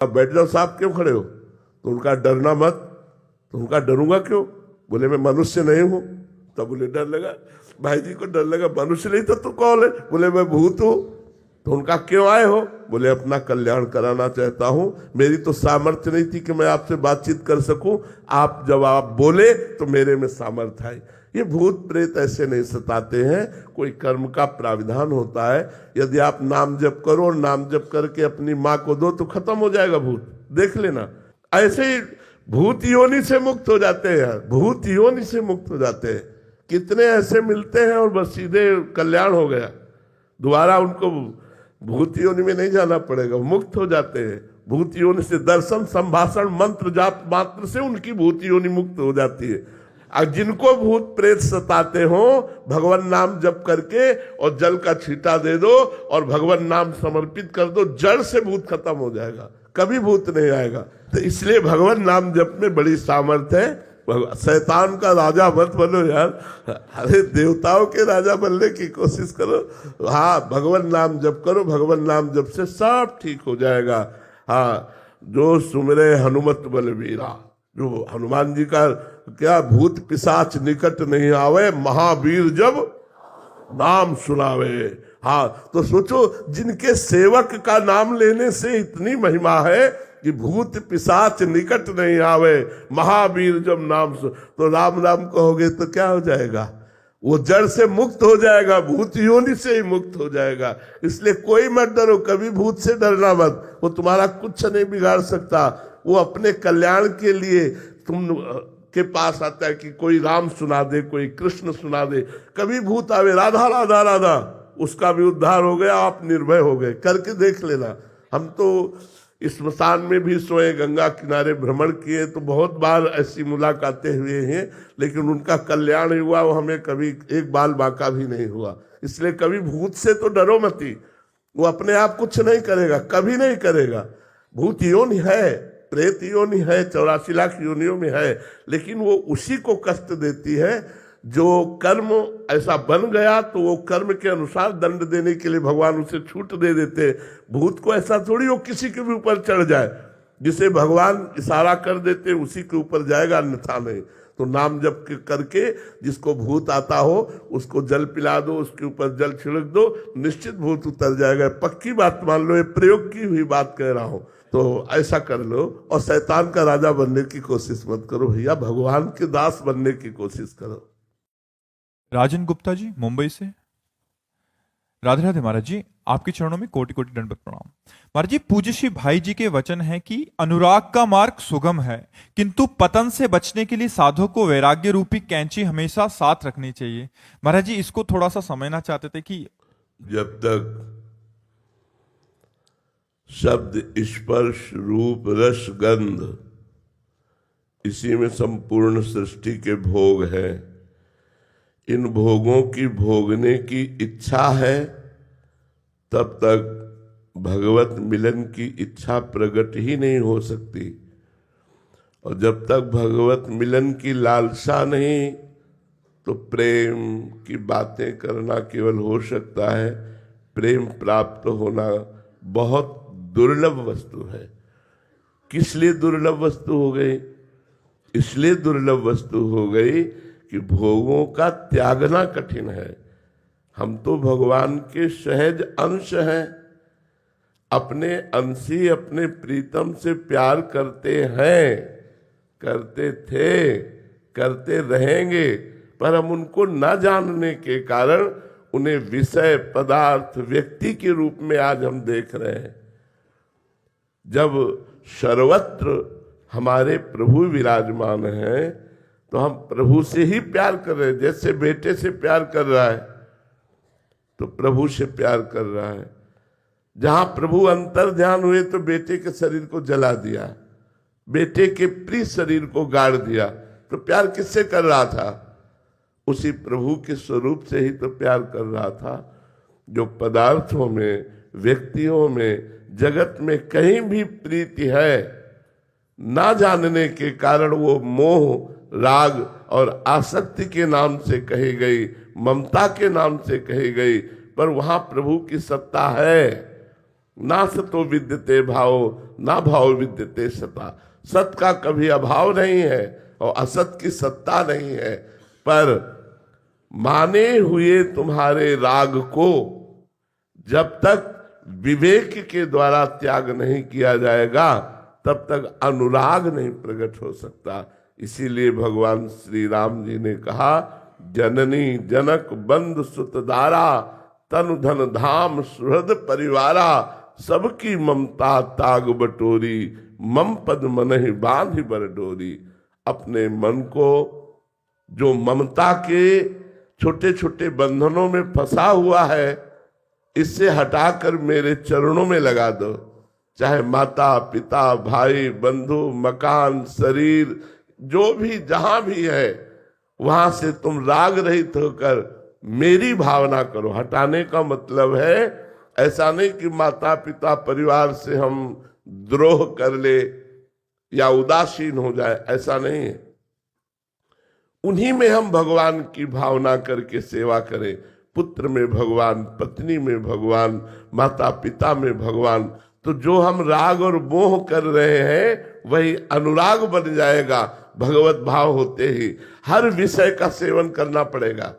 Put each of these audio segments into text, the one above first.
अब बैठ जाओ साहब, क्यों खड़े हो? तो उनका डरना मत। तो उनका डरूंगा क्यों? बोले मैं मनुष्य नहीं हूं। तब बोले डर लगा, भाई जी को डर लगा, मनुष्य नहीं तो तू कौन है? बोले मैं भूत हूं। तो उनका क्यों आए हो? बोले अपना कल्याण कराना चाहता हूं, मेरी तो सामर्थ्य नहीं थी कि मैं आपसे बातचीत कर सकूं, आप जब आप बोले तो मेरे में सामर्थ्य आई। ये भूत प्रेत ऐसे नहीं सताते हैं, कोई कर्म का प्राविधान होता है। यदि आप नाम जप करो और नाम जप करके अपनी माँ को दो तो खत्म हो जाएगा भूत, देख लेना। ऐसे ही भूत योनि से मुक्त हो जाते हैं, भूत योनि से मुक्त हो जाते हैं। कितने ऐसे मिलते हैं और बस सीधे कल्याण हो गया, दोबारा उनको भूत योनि में नहीं जाना पड़ेगा, मुक्त हो जाते हैं। भूत योनि से दर्शन संभाषण मंत्र जाप मात्र से उनकी भूत योनि मुक्त हो जाती है। और जिनको भूत प्रेत सताते हो, भगवान नाम जप करके और जल का छींटा दे दो और भगवान नाम समर्पित कर दो, जड़ से भूत खत्म हो जाएगा, कभी भूत नहीं आएगा। तो इसलिए भगवान नाम जप में बड़ी सामर्थ्य है। शैतान का राजा मत बनो यार, अरे देवताओं के राजा बनने की कोशिश करो। हाँ, भगवान नाम जप करो, भगवान नाम जप से सब ठीक हो जाएगा। हाँ, जो सुमिरे हनुमत बलवीरा, जो हनुमान जी का क्या भूत पिशाच निकट नहीं आवे, महावीर जब नाम सुनावे। हाँ, तो सोचो जिनके सेवक का नाम लेने से इतनी महिमा है कि भूत पिशाच निकट नहीं आवे, महावीर जब नाम तो राम राम कहोगे तो क्या हो जाएगा? वो जड़ से मुक्त हो जाएगा, भूत योनि से ही मुक्त हो जाएगा। इसलिए कोई मत डरो, कभी भूत से डरना मत, वो तुम्हारा कुछ नहीं बिगाड़ सकता। वो अपने कल्याण के लिए तुम के पास आता है कि कोई राम सुना दे, कोई कृष्ण सुना दे। कभी भूत आवे राधा राधा राधा, उसका भी उद्धार हो गया, आप निर्भय हो गए। करके देख लेना। हम तो स्मशान में भी सोए, गंगा किनारे भ्रमण किए, तो बहुत बार ऐसी मुलाकातें हुए हैं, लेकिन उनका कल्याण हुआ, वो हमें कभी एक बाल बांका भी नहीं हुआ। इसलिए कभी भूत से तो डरो मती, वो अपने आप कुछ नहीं करेगा, कभी नहीं करेगा। भूत योनि है, प्रेत योनि है, 84 लाख योनियों में है, लेकिन वो उसी को कष्ट देती है जो कर्म ऐसा बन गया, तो वो कर्म के अनुसार दंड देने के लिए भगवान उसे छूट दे देते। भूत को ऐसा थोड़ी वो किसी के भी ऊपर चढ़ जाए, जिसे भगवान इशारा कर देते उसी के ऊपर जाएगा, अन्यथा नहीं। तो नाम जप करके जिसको भूत आता हो उसको जल पिला दो, उसके ऊपर जल छिड़क दो, निश्चित भूत उतर जाएगा। पक्की बात मान लो, ये प्रयोग की हुई बात कह रहा हूं। तो ऐसा कर लो और शैतान का राजा बनने की कोशिश मत करो भैया, भगवान के दास बनने की कोशिश करो। राजन गुप्ता जी मुंबई से। राधे राधे महाराज जी, आपके चरणों में कोटि कोटि दंडवत प्रणाम। महाराज जी, पूज्य श्री भाई जी के वचन है कि अनुराग का मार्ग सुगम है, किंतु पतन से बचने के लिए साधक को वैराग्य रूपी कैंची हमेशा साथ रखनी चाहिए। महाराज जी, इसको थोड़ा सा समझना चाहते थे कि जब तक शब्द स्पर्श रूप रस गंध इसी में संपूर्ण सृष्टि के भोग है, इन भोगों की भोगने की इच्छा है, तब तक भगवत मिलन की इच्छा प्रकट ही नहीं हो सकती। और जब तक भगवत मिलन की लालसा नहीं, तो प्रेम की बातें करना केवल हो सकता है। प्रेम प्राप्त होना बहुत दुर्लभ वस्तु है। किस लिए दुर्लभ वस्तु हो गई? इसलिए दुर्लभ वस्तु हो गई कि भोगों का त्यागना कठिन है। हम तो भगवान के सहज अंश हैं, अपने अंशी अपने प्रीतम से प्यार करते हैं, करते थे, करते रहेंगे, पर हम उनको न जानने के कारण उन्हें विषय पदार्थ व्यक्ति के रूप में आज हम देख रहे हैं। जब सर्वत्र हमारे प्रभु विराजमान हैं तो हम प्रभु से ही प्यार कर रहे हैं। जैसे बेटे से प्यार कर रहा है तो प्रभु से प्यार कर रहा है। जहां प्रभु अंतर ध्यान हुए तो बेटे के शरीर को जला दिया, बेटे के प्रिय शरीर को गाड़ दिया, तो प्यार किससे कर रहा था? उसी प्रभु के स्वरूप से ही तो प्यार कर रहा था। जो पदार्थों में, व्यक्तियों में, जगत में कहीं भी प्रीति है, ना जानने के कारण वो मोह, राग और आसक्ति के नाम से कही गई, ममता के नाम से कही गई, पर वहां प्रभु की सत्ता है। ना सतो विद्यते भाव, ना भाव विद्यते सता। सत का कभी अभाव नहीं है और असत की सत्ता नहीं है, पर माने हुए तुम्हारे राग को जब तक विवेक के द्वारा त्याग नहीं किया जाएगा तब तक अनुराग नहीं प्रकट हो सकता। इसीलिए भगवान श्री राम जी ने कहा, जननी जनक बंधु सुतदारा, तनु धन धाम सुहृद परिवारा, सबकी ममता ताग बटोरी, मम पद मन ही बांध बर डोरी। अपने मन को जो ममता के छोटे छोटे बंधनों में फंसा हुआ है, इससे हटाकर मेरे चरणों में लगा दो। चाहे माता पिता भाई बंधु मकान शरीर जो भी जहां भी है, वहां से तुम राग रहित होकर मेरी भावना करो। हटाने का मतलब है ऐसा नहीं कि माता पिता परिवार से हम द्रोह कर ले या उदासीन हो जाए, ऐसा नहीं है। उन्हीं में हम भगवान की भावना करके सेवा करें। पुत्र में भगवान, पत्नी में भगवान, माता पिता में भगवान। तो जो हम राग और मोह कर रहे हैं वही अनुराग बन जाएगा। भगवत भाव होते ही हर विषय का सेवन करना पड़ेगा।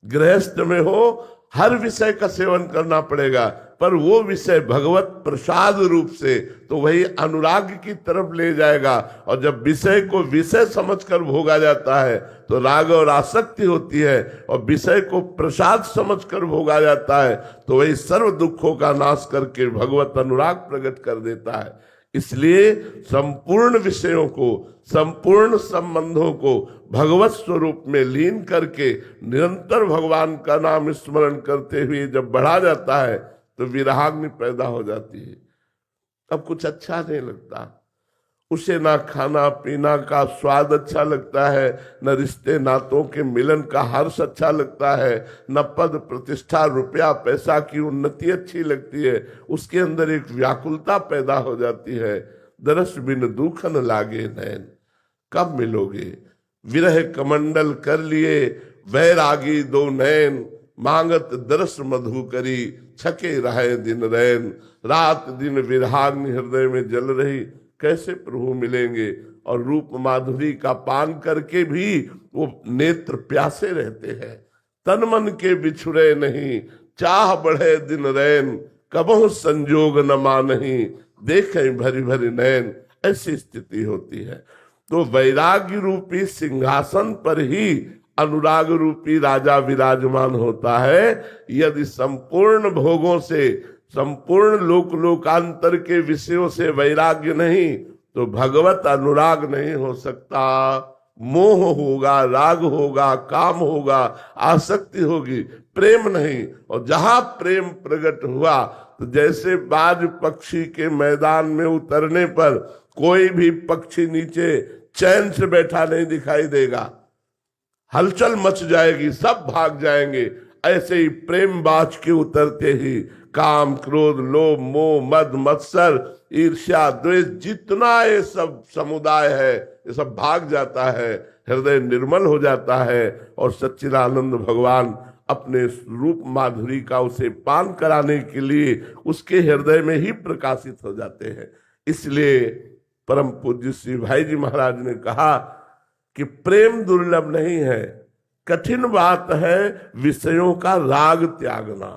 गृहस्थ में हो हर विषय का सेवन करना पड़ेगा, पर वो विषय भगवत प्रसाद रूप से, तो वही अनुराग की तरफ ले जाएगा। और जब विषय को विषय समझकर भोगा जाता है तो राग और आसक्ति होती है, और विषय को प्रसाद समझकर भोगा जाता है तो वही सर्व दुखों का नाश करके भगवत अनुराग प्रकट कर देता है। इसलिए संपूर्ण विषयों को, संपूर्ण संबंधों को भगवत स्वरूप में लीन करके निरंतर भगवान का नाम स्मरण करते हुए जब बढ़ा जाता है तो विराग्नि पैदा हो जाती है। अब कुछ अच्छा नहीं लगता उसे, ना खाना पीना का स्वाद अच्छा लगता है, न रिश्ते नातों के मिलन का हर्ष अच्छा लगता है, न पद प्रतिष्ठा रुपया पैसा की उन्नति अच्छी लगती है। उसके अंदर एक व्याकुलता पैदा हो जाती है। दरस बिन दुख न लागे नैन, कब मिलोगे? विरह कमंडल कर लिए वैरागी दो नैन, मांगत दरस मधु करी छके रहे दिन रैन। रात दिन विरहाग्नि हृदय में जल रही, कैसे प्रभु मिलेंगे? और रूप माधुरी का पान करके भी वो नेत्र प्यासे रहते हैं। तन मन के बिछुड़े नहीं, चाह बढ़े दिन रैन, कबहु संजोग न मानही, देखें भरी भरी नैन। ऐसी स्थिति होती है। तो वैराग्य रूपी सिंहासन पर ही अनुराग रूपी राजा विराजमान होता है। यदि संपूर्ण भोगों से, संपूर्ण लोक लोकांतर के विषयों से वैराग्य नहीं तो भगवत अनुराग नहीं हो सकता। मोह होगा, राग होगा, काम होगा, आसक्ति होगी, प्रेम नहीं। और जहां प्रेम प्रकट हुआ तो जैसे बाज पक्षी के मैदान में उतरने पर कोई भी पक्षी नीचे चैन से बैठा नहीं दिखाई देगा, हलचल मच जाएगी, सब भाग जाएंगे। ऐसे ही प्रेम बाज के उतरते ही काम क्रोध लोभ मोह मद मत्सर ईर्ष्या द्वेष जितना ये सब समुदाय है ये सब भाग जाता है। हृदय निर्मल हो जाता है और सच्चिदानंद भगवान अपने रूप माधुरी का उसे पान कराने के लिए उसके हृदय में ही प्रकाशित हो जाते हैं। इसलिए परम पूज्य श्री भाई जी महाराज ने कहा कि प्रेम दुर्लभ नहीं है, कठिन बात है विषयों का राग त्यागना,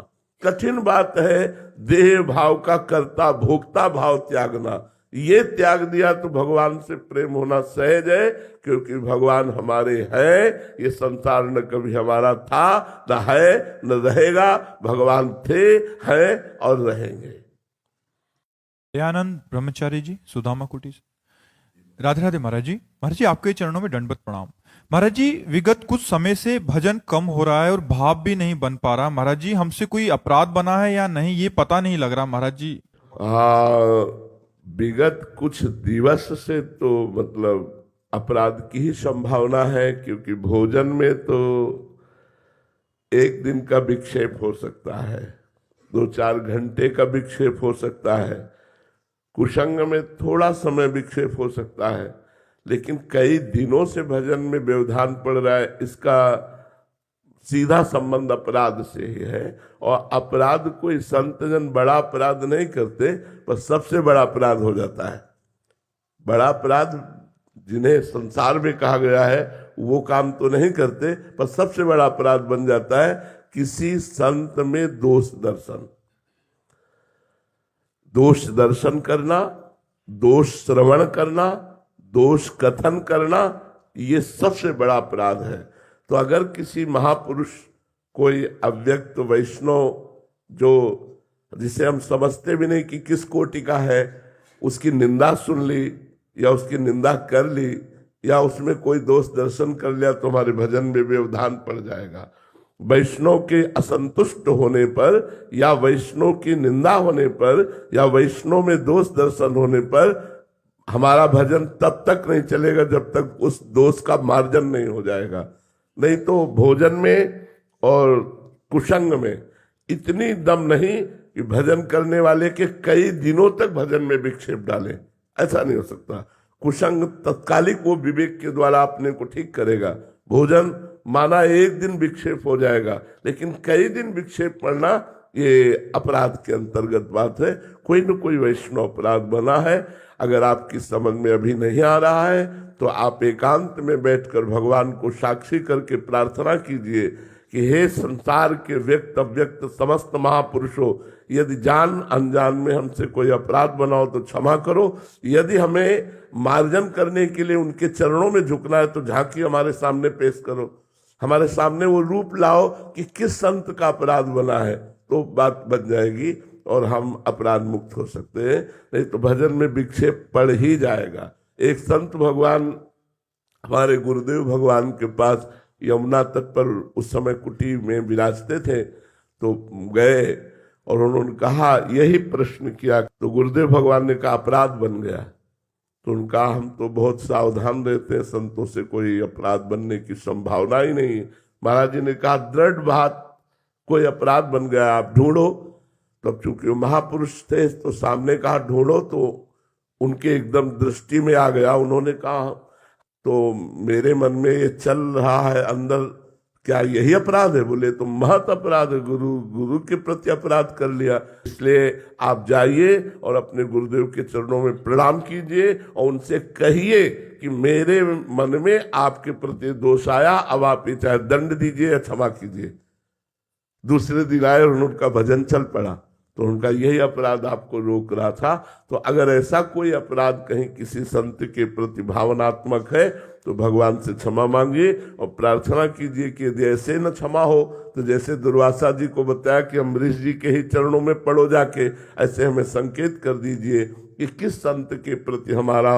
कठिन बात है देह भाव का कर्ता भोक्ता भाव त्यागना। ये त्याग दिया तो भगवान से प्रेम होना सहज है, क्योंकि भगवान हमारे हैं। ये संसार न कभी हमारा था, न है, न रहेगा। भगवान थे, हैं और रहेंगे। दयानंद ब्रह्मचारी जी, सुदामा कुटी से। राधे राधे महाराज जी। महाराज जी आपके चरणों में दंडवत प्रणाम। महाराज जी विगत कुछ समय से भजन कम हो रहा है और भाव भी नहीं बन पा रहा। महाराज जी हमसे कोई अपराध बना है या नहीं ये पता नहीं लग रहा महाराज जी। विगत कुछ दिवस से तो मतलब अपराध की ही संभावना है, क्योंकि भोजन में तो एक दिन का विक्षेप हो सकता है, 2-4 घंटे का विक्षेप हो सकता है, कुसंग में थोड़ा समय विक्षेप हो सकता है, लेकिन कई दिनों से भजन में व्यवधान पड़ रहा है। इसका सीधा संबंध अपराध से ही है। और अपराध कोई संतजन बड़ा अपराध नहीं करते, पर सबसे बड़ा अपराध हो जाता है। बड़ा अपराध जिन्हें संसार में कहा गया है वो काम तो नहीं करते, पर सबसे बड़ा अपराध बन जाता है किसी संत में दोष दर्शन। दोष दर्शन करना, दोष श्रवण करना, दोष कथन करना, ये सबसे बड़ा अपराध है। तो अगर किसी महापुरुष, कोई अव्यक्त वैष्णव जो जिसे हम समझते भी नहीं कि किस कोटि का है, उसकी निंदा सुन ली या उसकी निंदा कर ली या उसमें कोई दोष दर्शन कर लिया, तो हमारे भजन में व्यवधान पड़ जाएगा। वैष्णव के असंतुष्ट होने पर या वैष्णव की निंदा होने पर या वैष्णव में दोष दर्शन होने पर हमारा भजन तब तक नहीं चलेगा जब तक उस दोष का मार्जन नहीं हो जाएगा। नहीं तो भोजन में और कुसंग में इतनी दम नहीं कि भजन करने वाले के कई दिनों तक भजन में विक्षेप डाले, ऐसा नहीं हो सकता। कुसंग तत्कालिक वो विवेक के द्वारा अपने को ठीक करेगा। भोजन माना एक दिन विक्षेप हो जाएगा, लेकिन कई दिन विक्षेप पड़ना ये अपराध के अंतर्गत बात है। कोई न कोई वैष्णव अपराध बना है। अगर आपकी समझ में अभी नहीं आ रहा है तो आप एकांत में बैठकर भगवान को साक्षी करके प्रार्थना कीजिए कि हे संसार के व्यक्त अव्यक्त समस्त महापुरुषों, यदि जान अनजान में हमसे कोई अपराध बना हो तो क्षमा करो। यदि हमें मार्जन करने के लिए उनके चरणों में झुकना है तो झांकी हमारे सामने पेश करो, हमारे सामने वो रूप लाओ कि किस संत का अपराध बना है, तो बात बन जाएगी और हम अपराध मुक्त हो सकते हैं। नहीं तो भजन में विक्षेप पड़ ही जाएगा। एक संत भगवान, हमारे गुरुदेव भगवान के पास यमुना तट पर उस समय कुटी में विराजते थे, तो गए और उन्होंने कहा, यही प्रश्न किया, तो गुरुदेव भगवान ने कहा अपराध बन गया। तो उनका हम तो बहुत सावधान रहते हैं, संतों से कोई अपराध बनने की संभावना ही नहीं। महाराज जी ने कहा दृढ़ बात, कोई अपराध बन गया, आप ढूंढो। तब चूंकि वो महापुरुष थे तो सामने कहा ढूंढो, तो उनके एकदम दृष्टि में आ गया। उन्होंने कहा तो मेरे मन में ये चल रहा है अंदर, क्या यही अपराध है? बोले तो महत अपराध है, गुरु के प्रति अपराध कर लिया। इसलिए आप जाइए और अपने गुरुदेव के चरणों में प्रणाम कीजिए और उनसे कहिए कि मेरे मन में आपके प्रति दोष आया, अब आप ये चाहे दंड दीजिए या क्षमा कीजिए। दूसरे दिन आए और उनका भजन चल पड़ा। तो उनका यही अपराध आपको रोक रहा था। तो अगर ऐसा कोई अपराध कहीं किसी संत के प्रति भावनात्मक है तो भगवान से क्षमा मांगिए और प्रार्थना कीजिए कि यदि ऐसे न क्षमा हो तो जैसे दुर्वासा जी को बताया कि अम्बरीश जी के ही चरणों में पड़ो जाके, ऐसे हमें संकेत कर दीजिए कि किस संत के प्रति हमारा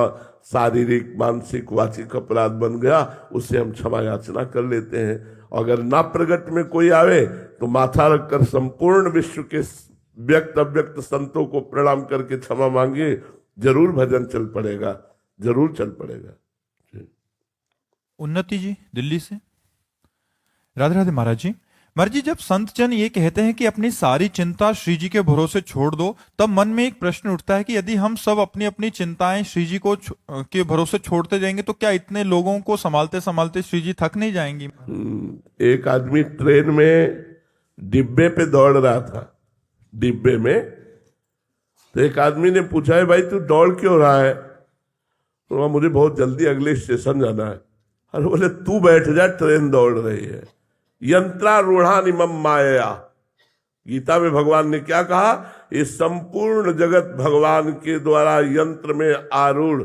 शारीरिक मानसिक वाचिक अपराध बन गया, उससे हम क्षमा याचना कर लेते हैं। अगर ना प्रगट में कोई आवे तो माथा रखकर संपूर्ण विश्व के व्यक्त अव्यक्त संतों को प्रणाम करके क्षमा मांगिए, जरूर भजन चल पड़ेगा, जरूर चल पड़ेगा। उन्नति जी दिल्ली से। राधे राधे महाराज जी। महाराज जी, जब संत जन ये कहते हैं कि अपनी सारी चिंता श्री जी के भरोसे छोड़ दो, तब मन में एक प्रश्न उठता है कि यदि हम सब अपनी अपनी चिंताएं श्री जी को के भरोसे छोड़ते जाएंगे तो क्या इतने लोगों को संभालते संभालते श्री जी थक नहीं जाएंगी? एक आदमी ट्रेन में डिब्बे पे दौड़ रहा था, डिब्बे में, तो एक आदमी ने पूछा है भाई तू दौड़ क्यों रहा है? तो मुझे बहुत जल्दी अगले स्टेशन जाना है। अरे बोले तू बैठ जा, ट्रेन दौड़ रही है। यंत्रारूढ़ानिमम माया, गीता में भगवान ने क्या कहा? ये संपूर्ण जगत भगवान के द्वारा यंत्र में आरूढ़,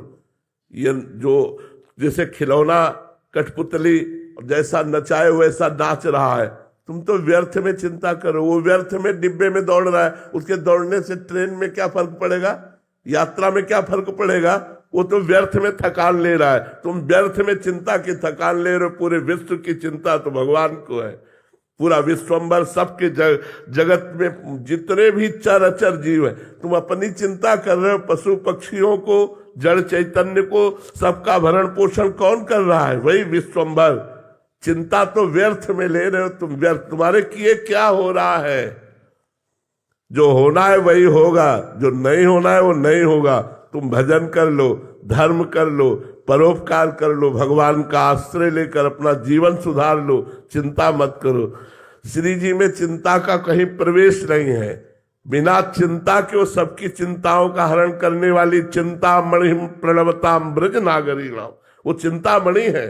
जो जैसे खिलौना कठपुतली जैसा नचाए वैसा नाच रहा है। तुम तो व्यर्थ में चिंता करो, वो व्यर्थ में डिब्बे में दौड़ रहा है, उसके दौड़ने से ट्रेन में क्या फर्क पड़ेगा, यात्रा में क्या फर्क पड़ेगा? वो तो व्यर्थ में थकान ले रहा है, तुम व्यर्थ में चिंता की थकान ले रहे हो। पूरे विश्व की चिंता तो भगवान को है। पूरा विश्वम्बर सबके जगत में जितने भी चर अचर जीव है, तुम अपनी चिंता कर रहे हो। पशु पक्षियों को, जड़ चैतन्य को, सबका भरण पोषण कौन कर रहा है? वही विश्वम्बर। चिंता तो व्यर्थ में ले रहे हो तुम, व्यर्थ। तुम्हारे किए क्या हो रहा है? जो होना है वही होगा, जो नहीं होना है वो नहीं होगा। तुम भजन कर लो, धर्म कर लो, परोपकार कर लो, भगवान का आश्रय लेकर अपना जीवन सुधार लो, चिंता मत करो। श्री जी में चिंता का कहीं प्रवेश नहीं है। बिना चिंता के वो सबकी चिंताओं का हरण करने वाली चिंतामणि प्रणवताम ब्रज नागरी नाम, वो चिंतामणि है,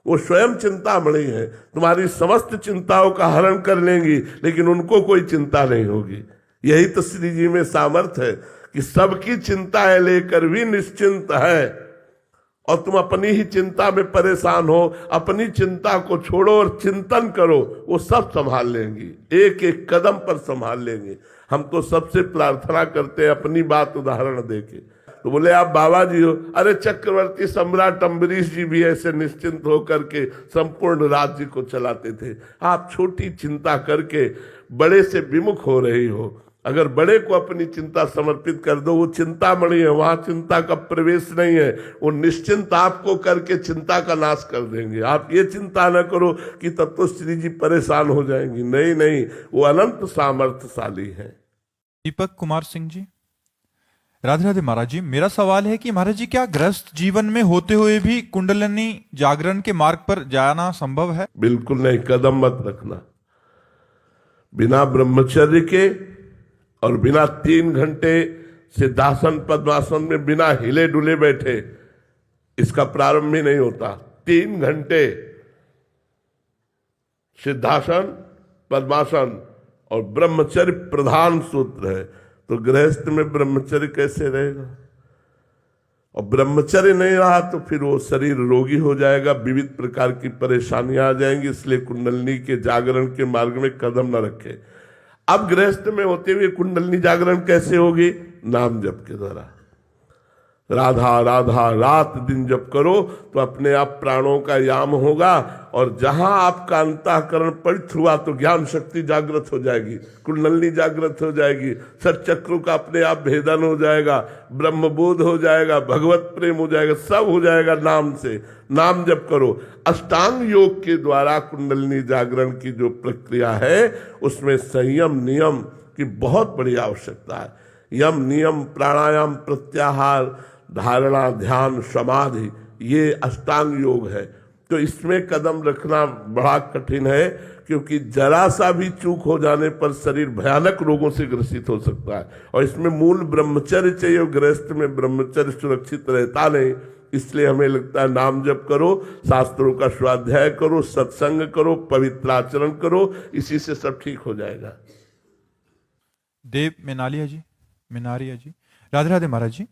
वो स्वयं चिंतामणि है। तुम्हारी समस्त चिंताओं का हरण कर लेंगी, लेकिन उनको कोई चिंता नहीं होगी। यही तो श्री जी में सामर्थ्य है कि सबकी चिंताएं लेकर भी निश्चिंत है, और तुम अपनी ही चिंता में परेशान हो। अपनी चिंता को छोड़ो और चिंतन करो, वो सब संभाल लेंगी, एक एक कदम पर संभाल लेंगे। हम तो सबसे प्रार्थना करते हैं अपनी बात उदाहरण देके। तो बोले आप बाबा जी हो, अरे चक्रवर्ती सम्राट अम्बरीश जी भी ऐसे निश्चिंत होकर के संपूर्ण राज्य को चलाते थे। आप छोटी चिंता करके बड़े से विमुख हो रही हो। अगर बड़े को अपनी चिंता समर्पित कर दो, वो चिंतामणि है, वहां चिंता का प्रवेश नहीं है। वो निश्चिंत आपको करके चिंता का नाश कर देंगे। आप ये चिंता न करो कि तब तो श्री जी परेशान हो जाएंगी। नहीं नहीं, वो अनंत सामर्थ्यशाली है। दीपक कुमार सिंह जी, राधे राधे महाराज जी। मेरा सवाल है कि महाराज जी, क्या गृहस्थ जीवन में होते हुए भी कुंडलिनी जागरण के मार्ग पर जाना संभव है? बिल्कुल नहीं, कदम मत रखना। बिना ब्रह्मचर्य के और बिना 3 घंटे सिद्धासन पद्मासन में बिना हिले डुले बैठे इसका प्रारंभ ही नहीं होता। 3 घंटे सिद्धासन पद्मासन और ब्रह्मचर्य प्रधान सूत्र है। तो गृहस्थ में ब्रह्मचर्य कैसे रहेगा? और ब्रह्मचर्य नहीं रहा तो फिर वो शरीर रोगी हो जाएगा, विविध प्रकार की परेशानियां आ जाएंगी। इसलिए कुंडलिनी के जागरण के मार्ग में कदम न रखे। अब गृहस्थ में होते हुए कुंडलिनी जागरण कैसे होगी? नाम जप के द्वारा। राधा राधा रात दिन जप करो तो अपने आप प्राणों का याम होगा, और जहां आपका अंतःकरण पवित्र हुआ तो ज्ञान शक्ति जागृत हो जाएगी, कुंडलिनी जागृत हो जाएगी, सचक्रों का अपने आप भेदन हो जाएगा, ब्रह्मबोध हो जाएगा, भगवत प्रेम हो जाएगा, सब हो जाएगा नाम से। नाम जप करो। अष्टांग योग के द्वारा कुंडलिनी जागरण की जो प्रक्रिया है उसमें संयम नियम की बहुत बड़ी आवश्यकता है। यम नियम प्राणायाम प्रत्याहार धारणा ध्यान समाधि, ये अष्टांग योग है। तो इसमें कदम रखना बड़ा कठिन है, क्योंकि जरा सा भी चूक हो जाने पर शरीर भयानक रोगों से ग्रसित हो सकता है। और इसमें मूल ब्रह्मचर्य चाहिए, गृहस्थ में ब्रह्मचर्य सुरक्षित रहता नहीं। इसलिए हमें लगता है नाम जप करो, शास्त्रों का स्वाध्याय करो, सत्संग करो, पवित्र आचरण करो, इसी से सब ठीक हो जाएगा। देव मेनालिया जी, मेनारिया जी, राधे राधे महाराज जी।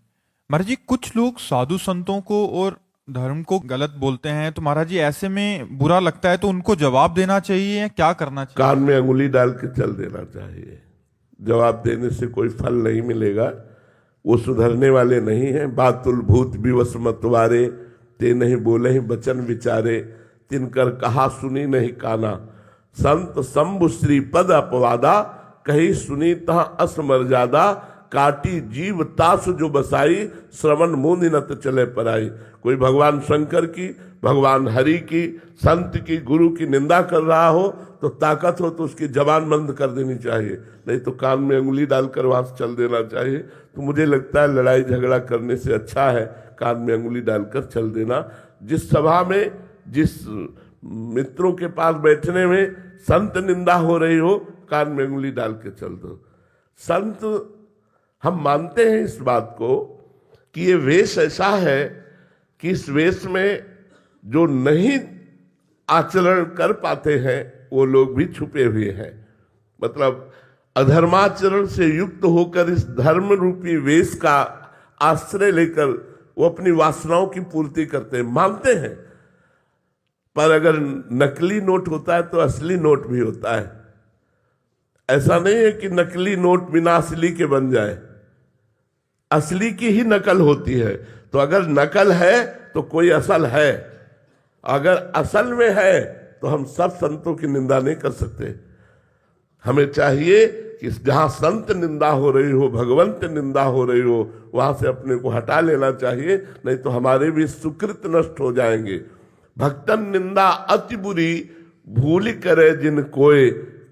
महाराज जी, कुछ लोग साधु संतों को और धर्म को गलत बोलते हैं, तो महाराज जी ऐसे में बुरा लगता है तो उनको जवाब देना चाहिए, क्या करना चाहिए? कान में अंगुली डाल के चल देना चाहिए। जवाब देने से कोई फल नहीं मिलेगा, वो सुधरने वाले नहीं हैं। बातुल भूत विवश मतवारे, ते नहीं बोले ही बचन विचारे, तिनकर कहा सुनी नहीं काना, संत शंभु श्री पद अपवादा, कही सुनी तहा असमर्यादा, काटी जीव तासु जो बसाई, श्रवण मुनि नत चले पराई। कोई भगवान शंकर की, भगवान हरि की, संत की, गुरु की निंदा कर रहा हो तो ताकत हो तो उसकी जबान बंद कर देनी चाहिए, नहीं तो कान में अंगुली डालकर वहां से चल देना चाहिए। तो मुझे लगता है लड़ाई झगड़ा करने से अच्छा है कान में अंगुली डालकर चल देना। जिस सभा में, जिस मित्रों के पास बैठने में संत निंदा हो रही हो, कान में अंगुली डाल के चल दो। संत, हम मानते हैं इस बात को कि ये वेश ऐसा है कि इस वेश में जो नहीं आचरण कर पाते हैं वो लोग भी छुपे हुए हैं। मतलब अधर्माचरण से युक्त होकर इस धर्म रूपी वेश का आश्रय लेकर वो अपनी वासनाओं की पूर्ति करते हैं, मानते हैं। पर अगर नकली नोट होता है तो असली नोट भी होता है। ऐसा नहीं है कि नकली नोट बिना असली के बन जाए, असली की ही नकल होती है। तो अगर नकल है तो कोई असल है, अगर असल में है तो हम सब संतों की निंदा नहीं कर सकते। हमें चाहिए कि जहां संत निंदा हो रही हो, भगवंत निंदा हो रही हो, वहां से अपने को हटा लेना चाहिए, नहीं तो हमारे भी सुकृत नष्ट हो जाएंगे। भक्तन निंदा अति बुरी, भूल करे जिन कोय,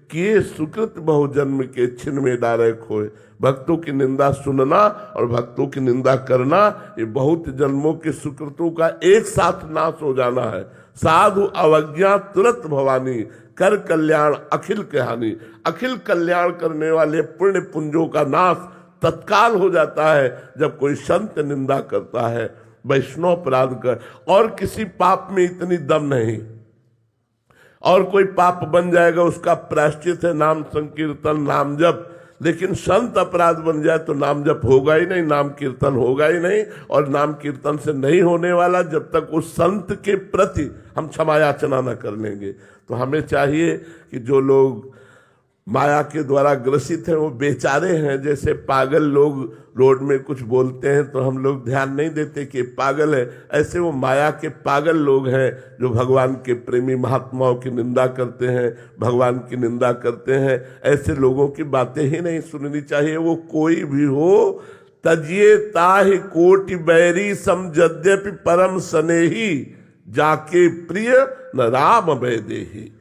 किए सुकृत बहुजन्म के छिन में डारे खोए। भक्तों की निंदा सुनना और भक्तों की निंदा करना, ये बहुत जन्मों के सुकृतों का एक साथ नाश हो जाना है। साधु अवज्ञा तुरंत भवानी, कर कल्याण अखिल कहानी। अखिल कल्याण करने वाले पुण्य पुंजों का नाश तत्काल हो जाता है जब कोई संत निंदा करता है, वैष्णव अपराध कर। और किसी पाप में इतनी दम नहीं, और कोई पाप बन जाएगा उसका प्रायश्चित है नाम संकीर्तन नाम जप, लेकिन संत अपराध बन जाए तो नाम जप होगा ही नहीं, नाम कीर्तन होगा ही नहीं। और नाम कीर्तन से नहीं होने वाला जब तक उस संत के प्रति हम क्षमा याचना न कर लेंगे। तो हमें चाहिए कि जो लोग माया के द्वारा ग्रसित हैं वो बेचारे हैं। जैसे पागल लोग रोड में कुछ बोलते हैं तो हम लोग ध्यान नहीं देते कि पागल है, ऐसे वो माया के पागल लोग हैं जो भगवान के प्रेमी महात्माओं की निंदा करते हैं, भगवान की निंदा करते हैं। ऐसे लोगों की बातें ही नहीं सुननी चाहिए, वो कोई भी हो। तजिए ताहि कोटि बैरी सम यद्यपि परम स्नेही, जाके प्रिय न राम वैदेही।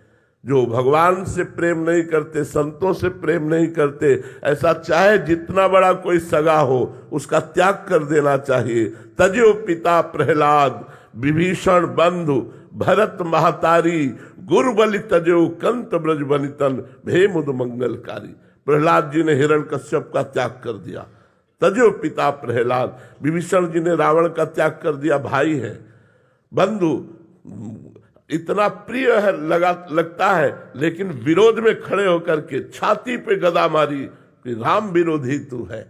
जो भगवान से प्रेम नहीं करते, संतों से प्रेम नहीं करते, ऐसा चाहे जितना बड़ा कोई सगा हो उसका त्याग कर देना चाहिए। तजो पिता प्रहलाद विभीषण बंधु भरत महतारी, गुरु बलि तजो कंत ब्रज बनितन भे मुद मंगलकारी। प्रहलाद जी ने हिरण्यकश्यप का त्याग कर दिया, तजो पिता प्रहलाद। विभीषण जी ने रावण का त्याग कर दिया, भाई है बंधु, इतना प्रिय है लगता है, लेकिन विरोध में खड़े होकर के छाती पे गदा मारी कि राम विरोधी तू है।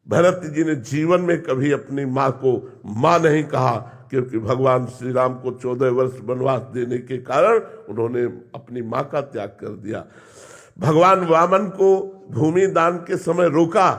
भरत जी ने जीवन में कभी अपनी माँ को माँ नहीं कहा, क्योंकि भगवान श्री राम को 14 वर्ष वनवास देने के कारण उन्होंने अपनी माँ का त्याग कर दिया। भगवान वामन को भूमि दान के समय रोका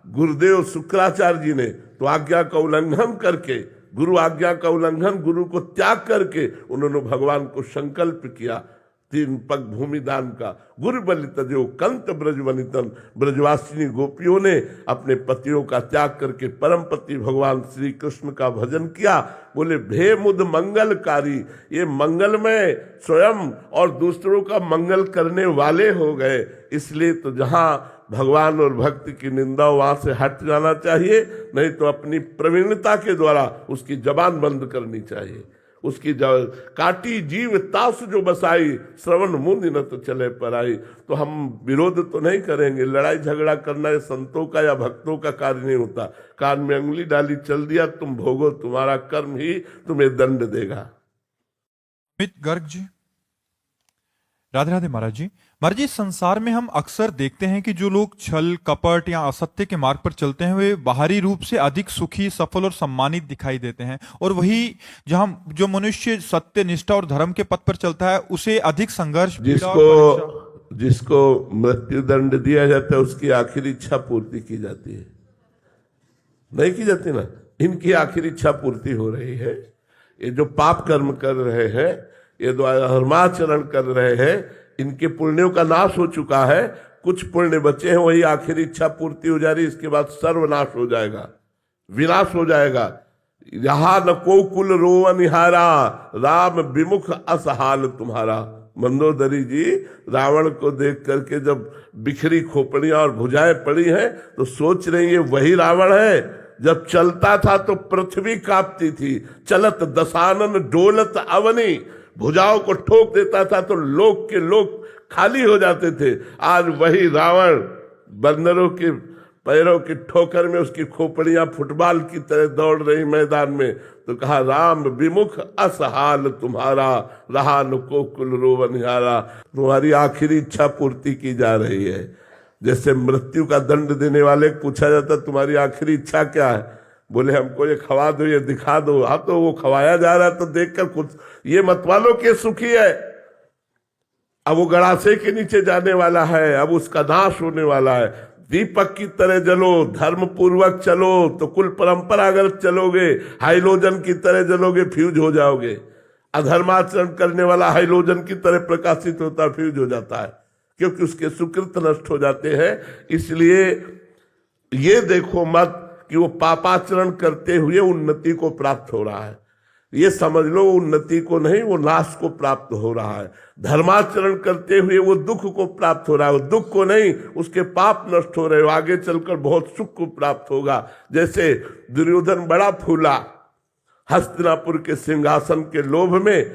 गुरुदेव शुक्राचार्य जी ने, तो आज्ञा का उल्लंघन करके, गुरु आज्ञा का उल्लंघन, गुरु को त्याग करके उन्होंने भगवान को संकल्प किया 3 पग भूमि दान का। गुरु बलि तजो कंत ब्रज वनितन, ब्रजवासिनी गोपियों ने अपने पतियों का त्याग करके परम पति भगवान श्री कृष्ण का भजन किया। बोले भे मुद मंगलकारी, ये मंगलमय स्वयं और दूसरों का मंगल करने वाले हो गए। इसलिए तो जहाँ भगवान और भक्ति की निंदा वहां से हट जाना चाहिए, नहीं तो अपनी प्रवीणता के द्वारा उसकी जबान बंद करनी चाहिए। उसकी काटी जीव तास जो बसाई, श्रवण मुंद न तो चले पर आई। तो हम विरोध तो नहीं करेंगे, लड़ाई झगड़ा करना ये संतों का या भक्तों का कार्य नहीं होता। कान में अंगुली डाली चल दिया, तुम भोगो, तुम्हारा कर्म ही तुम्हें दंड देगा। अमित गर्ग जी, राधे राधे महाराज जी। महाराज जी, संसार में हम अक्सर देखते हैं कि जो लोग छल कपट या असत्य के मार्ग पर चलते हैं वे बाहरी रूप से अधिक सुखी, सफल और सम्मानित दिखाई देते हैं, और वही जहां जो मनुष्य सत्य, निष्ठा और धर्म के पथ पर चलता है उसे अधिक संघर्ष, जिसको मृत्यु दंड दिया जाता है उसकी आखिरी इच्छा पूर्ति की जाती है, नहीं की जाती ना। इनकी आखिरी इच्छा पूर्ति हो रही है। ये जो पाप कर्म कर रहे हैं, ये धर्माचरण कर रहे हैं, इनके पुण्यों का नाश हो चुका है। कुछ पुण्य बचे हैं, वही आखिरी इच्छा पूर्ति हो जा रही। इसके बाद सर्वनाश हो जाएगा, विनाश हो जाएगा। यहाँ न को कुल रोवन निहारा, राम विमुख असहाल तुम्हारा। मंदोदरी जी रावण को देख करके जब बिखरी खोपड़ियां और भुजाएं पड़ी हैं तो सोच रही है वही रावण है। जब चलता था तो पृथ्वी कांपती थी, चलत दशानन डोलत अवनी, भुजाओं को ठोक देता था तो लोक के लोक खाली हो जाते थे। आज वही रावण बंदरों के पैरों की ठोकर में उसकी खोपड़ियां फुटबॉल की तरह दौड़ रही मैदान में। तो कहा राम विमुख असहाल तुम्हारा, रहा न को कुल रोवनिहारा। तुम्हारी आखिरी इच्छा पूर्ति की जा रही है। जैसे मृत्यु का दंड देने वाले पूछा जाता तुम्हारी आखिरी इच्छा क्या है, बोले हमको ये खवा दो, ये दिखा दो। हाँ, तो वो खवाया जा रहा है तो देखकर कुछ ये मतवालों के सुखी है। अब वो गड़ासे के नीचे जाने वाला है, अब उसका नाश होने वाला है। दीपक की तरह जलो, धर्म पूर्वक चलो तो कुल परंपरा अगर चलोगे, हाइलोजन की तरह जलोगे फ्यूज हो जाओगे। अधर्माचरण करने वाला हाइलोजन की तरह प्रकाशित होता है, फ्यूज हो जाता है, क्योंकि उसके सुकृत नष्ट हो जाते हैं। इसलिए ये देखो मत कि वो पापाचरण करते हुए उन्नति को प्राप्त हो रहा है। ये समझ लो उन्नति को नहीं, वो नाश को प्राप्त हो रहा है। धर्माचरण करते हुए वो दुख को प्राप्त हो रहा है, वो दुख को नहीं, उसके पाप नष्ट हो रहे हो, आगे चलकर बहुत सुख को प्राप्त होगा। जैसे दुर्योधन बड़ा फूला हस्तिनापुर के सिंहासन के लोभ में,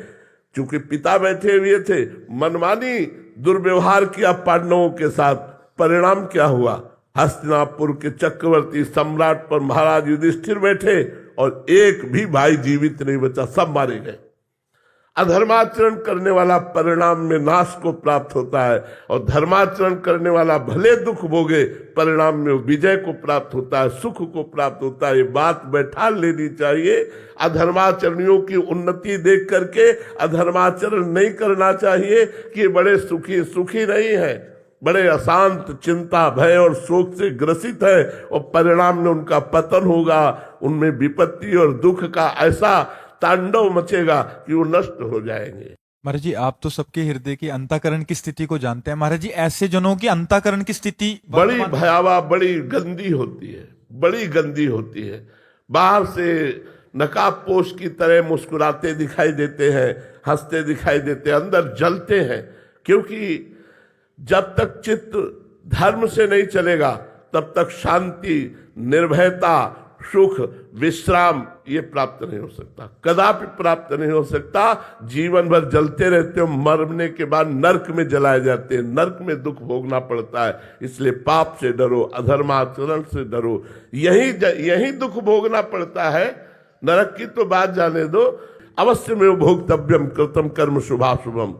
चूंकि पिता बैठे हुए थे, मनमानी दुर्व्यवहार किया पांडवों के साथ। परिणाम क्या हुआ? हस्तिनापुर के चक्रवर्ती सम्राट पर महाराज युधिष्ठिर बैठे और एक भी भाई जीवित नहीं बचा, सब मारे गए। अधर्माचरण करने वाला परिणाम में नाश को प्राप्त होता है, और धर्माचरण करने वाला भले दुख भोगे, परिणाम में विजय को प्राप्त होता है, सुख को प्राप्त होता है। ये बात बैठा लेनी चाहिए। अधर्माचरणियों की उन्नति देख करके अधर्माचरण नहीं करना चाहिए कि ये बड़े सुखी नहीं है, बड़े अशांत, चिंता, भय और शोक से ग्रसित है, और परिणाम में उनका पतन होगा। उनमें विपत्ति और दुख का ऐसा तांडव मचेगा कि वो नष्ट हो जाएंगे। महाराज जी, आप तो सबके हृदय की अंतःकरण की स्थिति को जानते हैं। महाराज जी, ऐसे जनों की अंतःकरण की स्थिति बड़ी भयावह, बड़ी गंदी होती है, बड़ी गंदी होती है। बाहर से नकाबपोश की तरह मुस्कुराते दिखाई देते हैं, हंसते दिखाई देते हैं, अंदर जलते हैं। क्योंकि जब तक चित्त धर्म से नहीं चलेगा तब तक शांति, निर्भयता, सुख, विश्राम ये प्राप्त नहीं हो सकता, कदापि प्राप्त नहीं हो सकता। जीवन भर जलते रहते हो, मरने के बाद नरक में जलाए जाते हैं, नरक में दुख भोगना पड़ता है। इसलिए पाप से डरो, अधर्माचरण से डरो, यही दुख भोगना पड़ता है। नरक की तो बात जाने दो। अवश्य में भोक्तव्यम कृतम कर्म शुभाशुभम,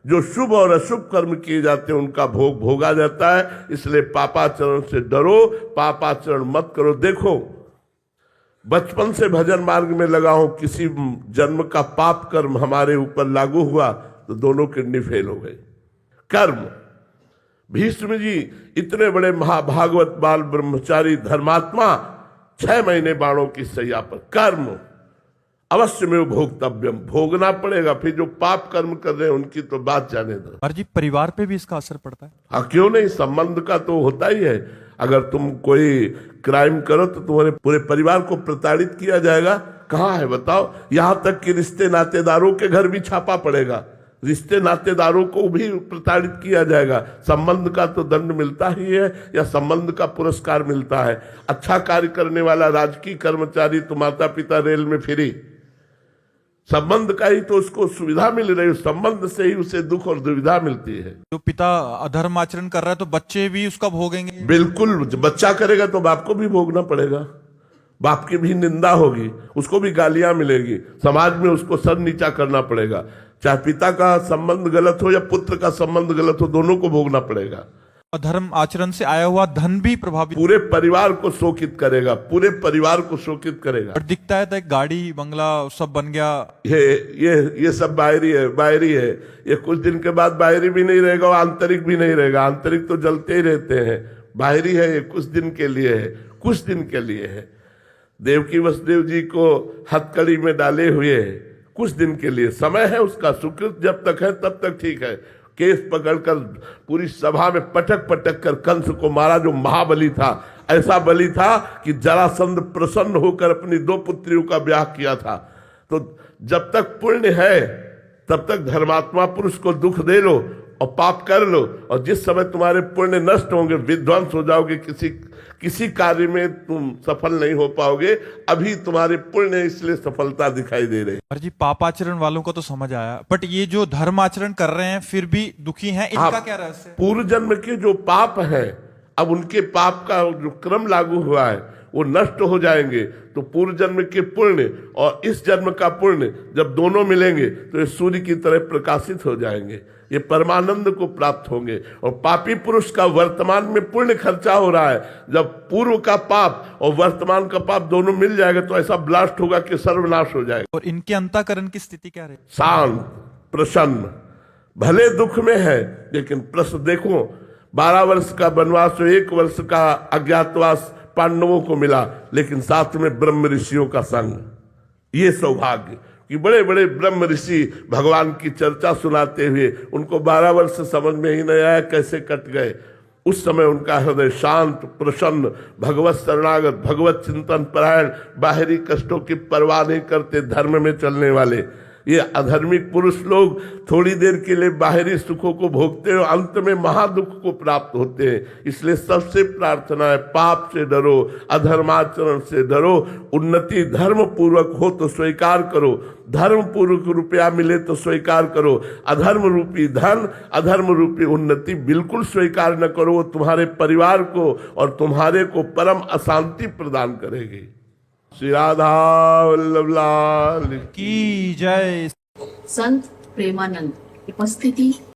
जो शुभ और अशुभ कर्म किए जाते हैं उनका भोग भोगा जाता है। इसलिए पापाचरण से डरो, पापाचरण मत करो। देखो, बचपन से भजन मार्ग में लगा हूं, किसी जन्म का पाप कर्म हमारे ऊपर लागू हुआ तो दोनों किडनी फेल हो गई। कर्म, भीष्म जी इतने बड़े महाभागवत बाल ब्रह्मचारी धर्मात्मा, 6 महीने बाणों की सैया पर। कर्म अवश्य में भोक्तव्यम, भोगना पड़ेगा। फिर जो पाप कर्म कर रहे हैं उनकी तो बात जाने दो। महाराज जी, परिवार पे भी इसका असर पड़ता है? हाँ, क्यों नहीं, संबंध का तो होता ही है। अगर तुम कोई क्राइम करो तो तुम्हारे पूरे परिवार को प्रताड़ित किया जाएगा। कहाँ है बताओ? यहां तक कि रिश्ते नातेदारों के घर भी छापा पड़ेगा, रिश्ते नातेदारों को भी प्रताड़ित किया जाएगा। संबंध का तो दंड मिलता ही है, या संबंध का पुरस्कार मिलता है। अच्छा कार्य करने वाला राजकीय कर्मचारी तो माता पिता रेल में फ्री, संबंध का ही तो उसको सुविधा मिल रही है, संबंध से ही उसे दुख और दुविधा मिलती है। जो पिता अधर्म आचरण कर रहा है तो बच्चे भी उसका भोगेंगे? बिल्कुल, बच्चा करेगा तो बाप को भी भोगना पड़ेगा, बाप की भी निंदा होगी, उसको भी गालियां मिलेगी, समाज में उसको सर नीचा करना पड़ेगा। चाहे पिता का संबंध गलत हो या पुत्र का संबंध गलत हो, दोनों को भोगना पड़ेगा। अधर्म आचरण से आया हुआ धन भी प्रभावित, पूरे परिवार को शोकित करेगा, पूरे परिवार को शोकित करेगा। और दिखता है तो एक गाड़ी बंगला सब बन गया। ये सब बाहरी है, बाहरी है। ये कुछ दिन के बाद बाहरी भी नहीं रहेगा और आंतरिक भी नहीं रहेगा। आंतरिक तो जलते ही रहते हैं, बाहरी है ये कुछ दिन के लिए है, कुछ दिन के लिए है। देवकी वसुदेव जी को हथकड़ी में डाले हुए कुछ दिन के लिए समय है उसका, सुकृत जब तक है तब तक ठीक है। केस पकड़कर पूरी सभा में पटक पटक कर कंस को मारा, जो महाबली था। ऐसा बली था कि जरासंध प्रसन्न होकर अपनी 2 पुत्रियों का ब्याह किया था। तो जब तक पुण्य है तब तक धर्मात्मा पुरुष को दुख दे लो और पाप कर लो, और जिस समय तुम्हारे पुण्य नष्ट होंगे, विध्वंस हो जाओगे, किसी कार्य में तुम सफल नहीं हो पाओगे। अभी तुम्हारे पुण्य इसलिए सफलता दिखाई दे रही है। जी, पापाचरण वालों को तो समझ आया, बट ये जो धर्माचरण कर रहे हैं फिर भी दुखी हैं, इनका क्या रहस्य? पूर्व जन्म के जो पाप है, अब उनके पाप का जो क्रम लागू हुआ है वो नष्ट हो जाएंगे। तो पूर्व जन्म के पुण्य और इस जन्म का पुण्य जब दोनों मिलेंगे तो ये सूर्य की तरह प्रकाशित हो जाएंगे, ये परमानंद को प्राप्त होंगे। और पापी पुरुष का वर्तमान में पुण्य खर्चा हो रहा है, जब पूर्व का पाप और वर्तमान का पाप दोनों मिल जाएगा तो ऐसा ब्लास्ट होगा कि सर्वनाश हो जाएगा। और इनके अंतःकरण की स्थिति क्या रही? शांत, प्रसन्न, भले दुख में है लेकिन प्रसन्न। देखो, 12 वर्ष का वनवास, 1 वर्ष का अज्ञातवास पांडवों को मिला, लेकिन साथ में ब्रह्म ऋषियों का संग। ये सौभाग्य कि बड़े बड़े ब्रह्म ऋषि भगवान की चर्चा सुनाते हुए उनको 12 वर्ष समझ में ही नहीं आया कैसे कट गए। उस समय उनका हृदय शांत, प्रसन्न, भगवत शरणागत, भगवत चिंतन परायण, बाहरी कष्टों की परवाह नहीं करते, धर्म में चलने वाले। ये अधर्मिक पुरुष लोग थोड़ी देर के लिए बाहरी सुखों को भोगते हैं, अंत में महादुख को प्राप्त होते हैं। इसलिए सबसे प्रार्थना है, पाप से डरो, अधर्माचरण से डरो। उन्नति धर्म पूर्वक हो तो स्वीकार करो, धर्म पूर्वक रुपया मिले तो स्वीकार करो। अधर्म रूपी धन, अधर्म रूपी उन्नति बिल्कुल स्वीकार न करो। वो तुम्हारे परिवार को और तुम्हारे को परम अशांति प्रदान करेगी। श्री राधा वल्लभ लाल की जय। संत प्रेमानंद उपस्थिति